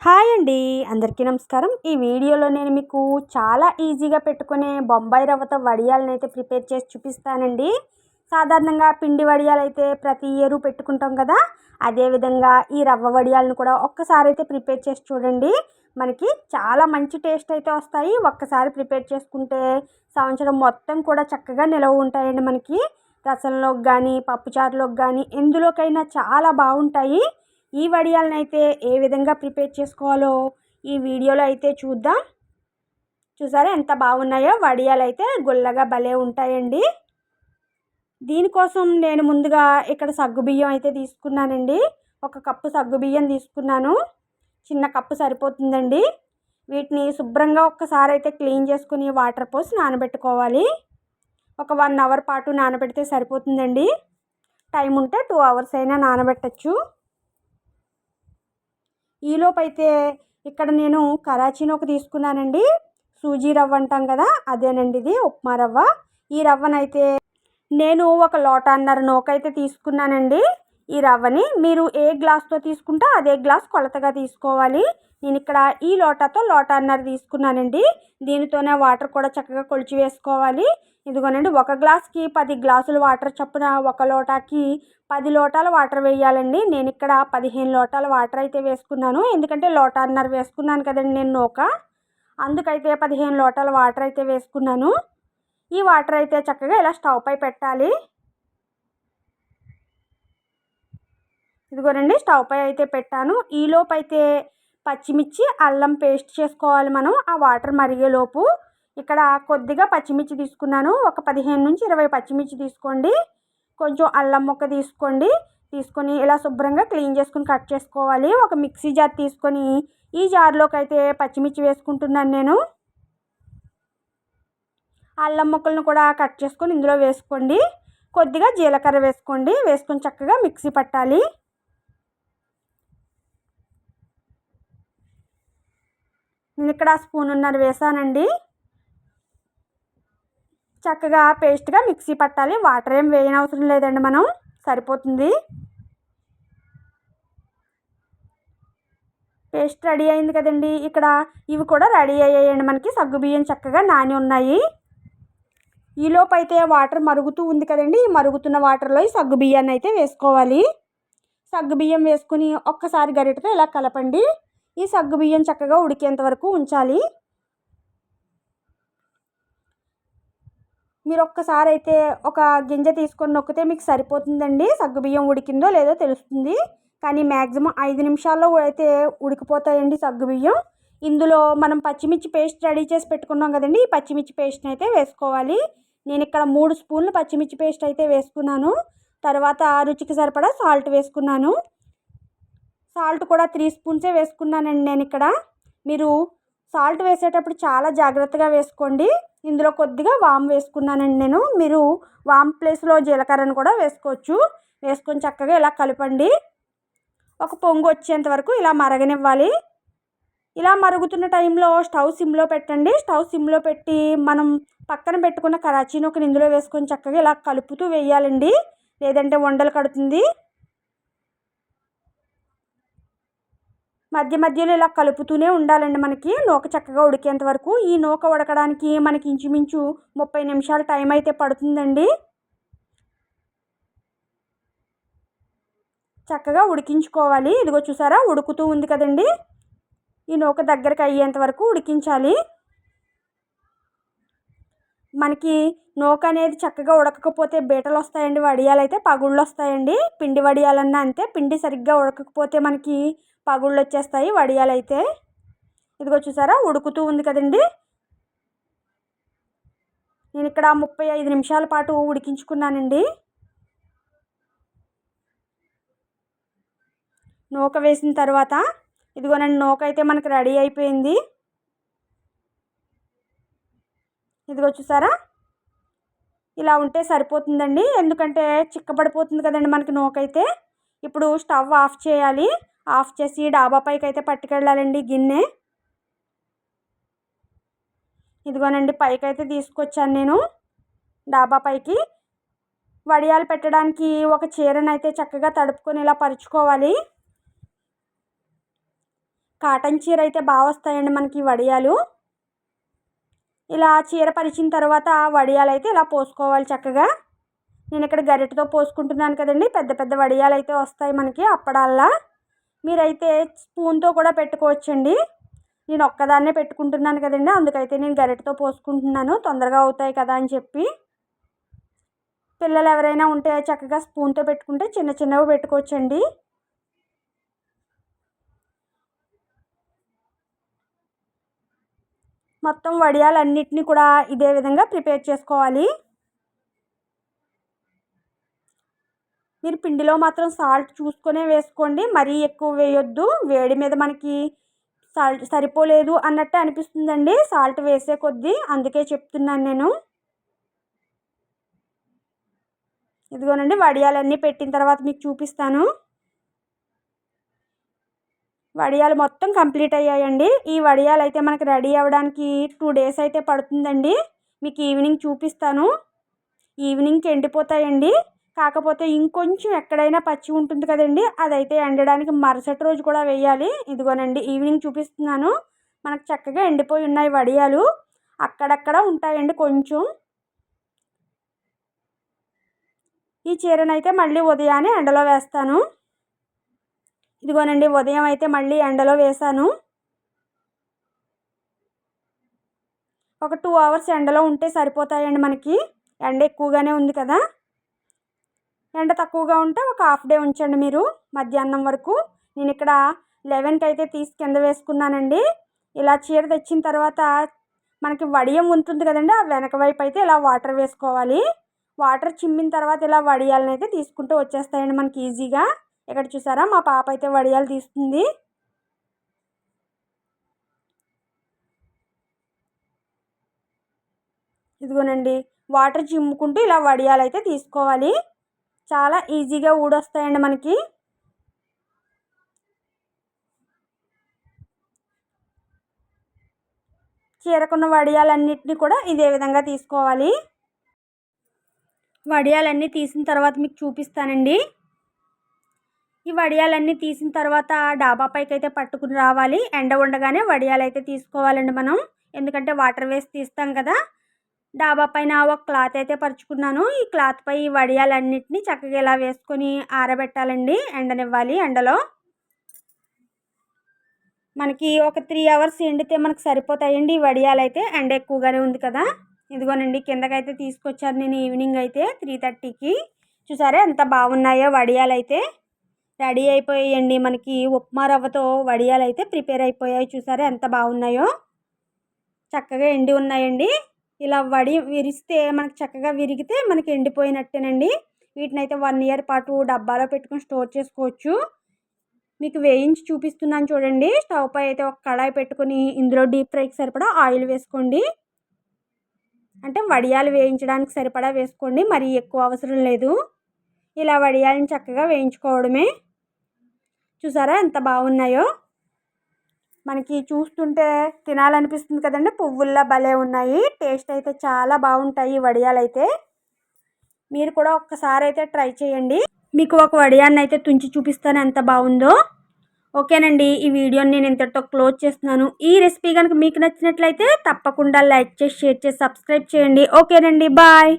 Hi అండి, అందరికీ నమస్కారం. ఈ వీడియోలో నేను మీకు చాలా ఈజీగా పెట్టుకునే బొంబాయి రవ్వతో వడియాలను అయితే ప్రిపేర్ చేసి చూపిస్తానండి. సాధారణంగా పిండి వడియాలు అయితే ప్రతి ఇయర్ పెట్టుకుంటాం కదా, అదేవిధంగా ఈ రవ్వ వడియాలను కూడా ఒక్కసారి అయితే ప్రిపేర్ చేసి చూడండి. మనకి చాలా మంచి టేస్ట్ అయితే వస్తాయి. ఒక్కసారి ప్రిపేర్ చేసుకుంటే సంవత్సరం మొత్తం కూడా చక్కగా నిలవ ఉంటాయండి. మనకి రసంలోకి కానీ పప్పుచారులోకి కానీ ఎందులోకైనా చాలా బాగుంటాయి. ఈ వడియాలనైతే ఏ విధంగా ప్రిపేర్ చేసుకోవాలో ఈ వీడియోలో అయితే చూద్దాం. చూసారా ఎంత బాగున్నాయో, వడియాలు అయితే గుల్లగా భలే ఉంటాయండి. దీనికోసం నేను ముందుగా ఇక్కడ సగ్గుబియ్యం అయితే తీసుకున్నానండి. 1 కప్పు సగ్గుబియ్యం తీసుకున్నాను. చిన్న కప్పు సరిపోతుందండి. వీటిని శుభ్రంగా ఒక్కసారి అయితే క్లీన్ చేసుకుని వాటర్ పోసి నానబెట్టుకోవాలి. ఒక 1 అవర్ పాటు నానబెడితే సరిపోతుందండి. టైం ఉంటే 2 అవర్స్ అయినా నానబెట్టచ్చు. ఈలోపైతే ఇక్కడ నేను కరాచీనొక తీసుకున్నానండి. సూజీ రవ్వ అంటాం కదా, అదేనండి ఇది ఉప్మా రవ్వ. ఈ రవ్వనైతే నేను 1 లోటాన్నర నూకైతే తీసుకున్నానండి. ఈ రవ్వని మీరు ఏ గ్లాస్తో తీసుకుంటే అదే గ్లాస్ కొలతగా తీసుకోవాలి. నేను ఇక్కడ ఈ లోటాతో లోటాన్నర తీసుకున్నానండి. దీనితోనే వాటర్ కూడా చక్కగా కొలిచి వేసుకోవాలి. ఇదిగోనండి, 1 గ్లాస్కి 10 గ్లాసులు వాటర్ చొప్పున 1 లోటాకి 10 లోటాల వాటర్ వేయాలండి. నేను ఇక్కడ 15 లోటాల వాటర్ అయితే వేసుకున్నాను. ఎందుకంటే లోటాన్నర వేసుకున్నాను కదండి నేను నూక, అందుకైతే 15 లోటాల వాటర్ అయితే వేసుకున్నాను. ఈ వాటర్ అయితే చక్కగా ఇలా స్టవ్ పై పెట్టాలి. ఇదిగోనండి, స్టవ్ పై అయితే పెట్టాను. ఈలోపైతే పచ్చిమిర్చి అల్లం పేస్ట్ చేసుకోవాలి మనం ఆ వాటర్ మరిగేలోపు. ఇక్కడ కొద్దిగా పచ్చిమిర్చి తీసుకున్నాను. ఒక 15 నుంచి 20 పచ్చిమిర్చి తీసుకోండి. కొంచెం అల్లం ముక్క తీసుకొని ఇలా శుభ్రంగా క్లీన్ చేసుకుని కట్ చేసుకోవాలి. ఒక మిక్సీ జార్ తీసుకొని ఈ జార్లోకి అయితే పచ్చిమిర్చి వేసుకుంటున్నాను నేను. అల్లం ముక్కలను కూడా కట్ చేసుకొని ఇందులో వేసుకోండి. కొద్దిగా జీలకర్ర వేసుకొని చక్కగా మిక్సీ పట్టాలి. నేను ఇక్కడ స్పూనున్నర వేసానండి. చక్కగా పేస్ట్గా మిక్సీ పట్టాలి. వాటర్ ఏం వేయనవసరం లేదండి, మనం సరిపోతుంది. పేస్ట్ రెడీ అయింది కదండి. ఇక్కడ ఇవి కూడా రెడీ అయ్యాయండి. మనకి సగ్గుబియ్యం చక్కగా నాని ఉన్నాయి. ఈలోపు అయితే వాటర్ మరుగుతూ ఉంది కదండి. ఈ మరుగుతున్న వాటర్లో ఈ సగ్గుబియ్యాన్ని అయితే వేసుకోవాలి. సగ్గుబియ్యం వేసుకుని ఒక్కసారి గరిటెతో ఇలా కలపండి. ఈ సగ్గుబియ్యం చక్కగా ఉడికేంత వరకు ఉంచాలి. మీరు ఒక్కసారి అయితే ఒక గింజ తీసుకొని నొక్కితే మీకు సరిపోతుందండి. సగ్గుబియ్యం ఉడికిందో లేదో తెలుస్తుంది. కానీ మ్యాక్సిమం 5 నిమిషాల్లో అయితే ఉడికిపోతాయండి సగ్గుబియ్యం. ఇందులో మనం పచ్చిమిర్చి పేస్ట్ రెడీ చేసి పెట్టుకున్నాం కదండి. ఈ పచ్చిమిర్చి పేస్ట్ని అయితే వేసుకోవాలి. నేను ఇక్కడ 3 స్పూన్లు పచ్చిమిర్చి పేస్ట్ అయితే వేసుకున్నాను. తర్వాత రుచికి సరిపడా సాల్ట్ వేసుకున్నాను. సాల్ట్ కూడా 3 స్పూన్సే వేసుకున్నానండి నేను ఇక్కడ. మీరు సాల్ట్ వేసేటప్పుడు చాలా జాగ్రత్తగా వేసుకోండి. ఇందులో కొద్దిగా వాము వేసుకున్నానండి నేను. మీరు వాము ప్లేస్లో జీలకర్రను కూడా వేసుకోవచ్చు. వేసుకొని చక్కగా ఇలా కలపండి. ఒక పొంగు వచ్చేంత వరకు ఇలా మరగనివ్వాలి. ఇలా మరుగుతున్న టైంలో స్టవ్ సిమ్లో పెట్టండి. స్టవ్ సిమ్లో పెట్టి మనం పక్కన పెట్టుకున్న కరాచీనొకని ఇందులో వేసుకొని చక్కగా ఇలా కలుపుతూ వేయాలండి, లేదంటే ఉండలు కడుతుంది. మధ్య మధ్యలో ఇలా కలుపుతూనే ఉండాలండి మనకి నూక చక్కగా ఉడికేంత వరకు. ఈ నూక ఉడకడానికి మనకి ఇంచుమించు 30 నిమిషాలు టైం అయితే పడుతుందండి. చక్కగా ఉడికించుకోవాలి. ఇదిగో చూసారా, ఉడుకుతూ ఉంది కదండి. ఈ నూక దగ్గరికి అయ్యేంత వరకు ఉడికించాలి. మనకి నూక అనేది చక్కగా ఉడకకపోతే బీటలు వస్తాయండి. వడియాలు అయితే పగుళ్ళు వస్తాయండి. పిండి వడియాలన్నా అంతే, పిండి సరిగ్గా ఉడకకపోతే మనకి పగుళ్ళు వచ్చేస్తాయి వడియాలు అయితే. ఇదిగో చూసారా, ఉడుకుతూ ఉంది కదండి. నేను ఇక్కడ 35 నిమిషాల పాటు ఉడికించుకున్నానండి. నూక వేసిన తర్వాత ఇదిగోనండి, నూక అయితే మనకి రెడీ అయిపోయింది. ఇదిగో చూసారా, ఇలా ఉంటే సరిపోతుందండి. ఎందుకంటే చిక్కబడిపోతుంది కదండి మనకి నూకైతే. ఇప్పుడు స్టవ్ ఆఫ్ చేయాలి. ఆఫ్ చేసి డాబా పైకి అయితే పట్టుకెళ్ళాలండి గిన్నె. ఇదిగోనండి, పైకి అయితే తీసుకొచ్చాను నేను డాబా పైకి. వడియాలు పెట్టడానికి ఒక చీరనైతే చక్కగా తడుపుకొని ఇలా పరుచుకోవాలి. కాటన్ చీర అయితే బాగా వస్తాయండి మనకి వడియాలు. ఇలా చీర పరిచిన తర్వాత వడియాలు అయితే ఇలా పోసుకోవాలి చక్కగా. నేను ఇక్కడ గరిటెతో పోసుకుంటున్నాను కదండి. పెద్ద పెద్ద వడియాలు అయితే వస్తాయి మనకి అప్పడాల్లా. మీరైతే స్పూన్తో కూడా పెట్టుకోవచ్చండి. నేను ఒక్కదాన్నే పెట్టుకుంటున్నాను కదండి, అందుకైతే నేను గరిటెతో పోసుకుంటున్నాను, తొందరగా అవుతాయి కదా అని చెప్పి. పిల్లలు ఎవరైనా ఉంటే చక్కగా స్పూన్తో పెట్టుకుంటే చిన్న చిన్నవి పెట్టుకోవచ్చండి. మొత్తం వడియాలన్నిటినీ కూడా ఇదే విధంగా ప్రిపేర్ చేసుకోవాలి. మీరు పిండిలో మాత్రం సాల్ట్ చూసుకునే వేసుకోండి, మరీ ఎక్కువ వేయొద్దు. వేడి మీద మనకి సాల్ట్ సరిపోలేదు అన్నట్టు అనిపిస్తుందండి సాల్ట్ వేసే కొద్దీ, అందుకే చెప్తున్నాను నేను. ఇదిగోనండి వడియాలన్నీ పెట్టిన తర్వాత మీకు చూపిస్తాను. వడియాలు మొత్తం కంప్లీట్ అయ్యాయండి. ఈ వడియాలు అయితే మనకి రెడీ అవ్వడానికి 2 days అయితే పడుతుందండి. మీకు ఈవినింగ్ చూపిస్తాను. ఈవినింగ్కి ఎండిపోతాయండి. కాకపోతే ఇంకొంచెం ఎక్కడైనా పచ్చి ఉంటుంది కదండి, అదైతే ఎండడానికి మరుసటి రోజు కూడా వేయాలి. ఇదిగోనండి ఈవినింగ్ చూపిస్తున్నాను. మనకు చక్కగా ఎండిపోయి ఉన్నాయి వడియాలు. అక్కడక్కడ ఉంటాయండి కొంచెం. ఈ చీరనైతే మళ్ళీ ఉదయాన్నే ఎండలో వేస్తాను. ఇదిగోనండి ఉదయం అయితే మళ్ళీ ఎండలో వేశాను. ఒక 2 hours ఎండలో ఉంటే సరిపోతాయండి మనకి. ఎండ ఎక్కువగానే ఉంది కదా. ఎండ తక్కువగా ఉంటే ఒక హాఫ్ డే ఉంచండి మీరు మధ్యాహ్నం వరకు. నేను ఇక్కడ 11కి అయితే తీసి కింద వేసుకున్నానండి. ఇలా చీర తెచ్చిన తర్వాత మనకి వడియం ఉంటుంది కదండి, ఆ వెనక వైపు అయితే ఇలా వాటర్ వేసుకోవాలి. వాటర్ చిమ్మిన తర్వాత ఇలా వడియాలను అయితే తీసుకుంటూ వచ్చేస్తాయండి మనకి ఈజీగా. ఇక్కడ చూసారా మా పాప అయితే వడియాలు తీస్తుంది. ఇదిగోనండి వాటర్ చిమ్ముకుంటూ ఇలా వడియాలు అయితే తీసుకోవాలి. చాలా ఈజీగా ఊడొస్తాయండి మనకి. చీరకున్న వడియాలన్నిటిని కూడా ఇదే విధంగా తీసుకోవాలి. వడియాలన్నీ తీసిన తర్వాత మీకు చూపిస్తానండి. ఈ వడియాలన్నీ తీసిన తర్వాత డాబా పైకి అయితే పట్టుకుని రావాలి. ఎండ ఉండగానే వడియాలు అయితే తీసుకోవాలండి మనం, ఎందుకంటే వాటర్ వేసి తీస్తాం కదా. డాబా పైన ఒక క్లాత్ అయితే పరుచుకున్నాను. ఈ క్లాత్ పై వడియాలన్నిటిని చక్కగా ఇలా వేసుకొని ఆరబెట్టాలండి, ఎండనివ్వాలి. ఎండలో మనకి ఒక 3 hours ఎండితే మనకు సరిపోతాయండి ఈ వడియాలు అయితే. ఎండ ఎక్కువగానే ఉంది కదా. ఇదిగోనండి కిందకైతే తీసుకొచ్చాను నేను ఈవినింగ్ అయితే 3:30కి. చూసారా ఎంత బాగున్నాయో వడియాలు అయితే. రెడీ అయిపోయాయండి మనకి. ఉప్మా రవ్వతో వడియాలు అయితే ప్రిపేర్ అయిపోయాయి. చూసారా ఎంత బాగున్నాయో, చక్కగా ఎండి ఉన్నాయండి. ఇలా వడి విరిస్తే మనకు చక్కగా విరిగితే మనకి ఎండిపోయినట్టేనండి. వీటిని అయితే 1 year పాటు డబ్బాలో పెట్టుకొని స్టోర్ చేసుకోవచ్చు. మీకు వేయించి చూపిస్తున్నాను చూడండి. స్టవ్ పై అయితే ఒక కడాయి పెట్టుకుని ఇందులో డీప్ ఫ్రైకి సరిపడా ఆయిల్ వేసుకోండి. అంటే వడియాలు వేయించడానికి సరిపడా వేసుకోండి, మరీ ఎక్కువ అవసరం లేదు. ఇలా వడియాలను చక్కగా వేయించుకోవడమే. చూసారా ఎంత బాగున్నాయో, మనకి చూస్తుంటే తినాలనిపిస్తుంది కదండి. పువ్వుల్లా భలే ఉన్నాయి. టేస్ట్ అయితే చాలా బాగుంటాయి వడియాలు అయితే. మీరు కూడా ఒక్కసారి అయితే ట్రై చేయండి. మీకు ఒక వడియాన్ని అయితే తుంచి చూపిస్తాను ఎంత బాగుందో. ఓకేనండి, ఈ వీడియోని నేను ఇంతటితో క్లోజ్ చేస్తున్నాను. ఈ రెసిపీ కనుక మీకు నచ్చినట్లయితే తప్పకుండా లైక్ చేసి, షేర్ చేసి, సబ్స్క్రైబ్ చేయండి. ఓకేనండి, బాయ్.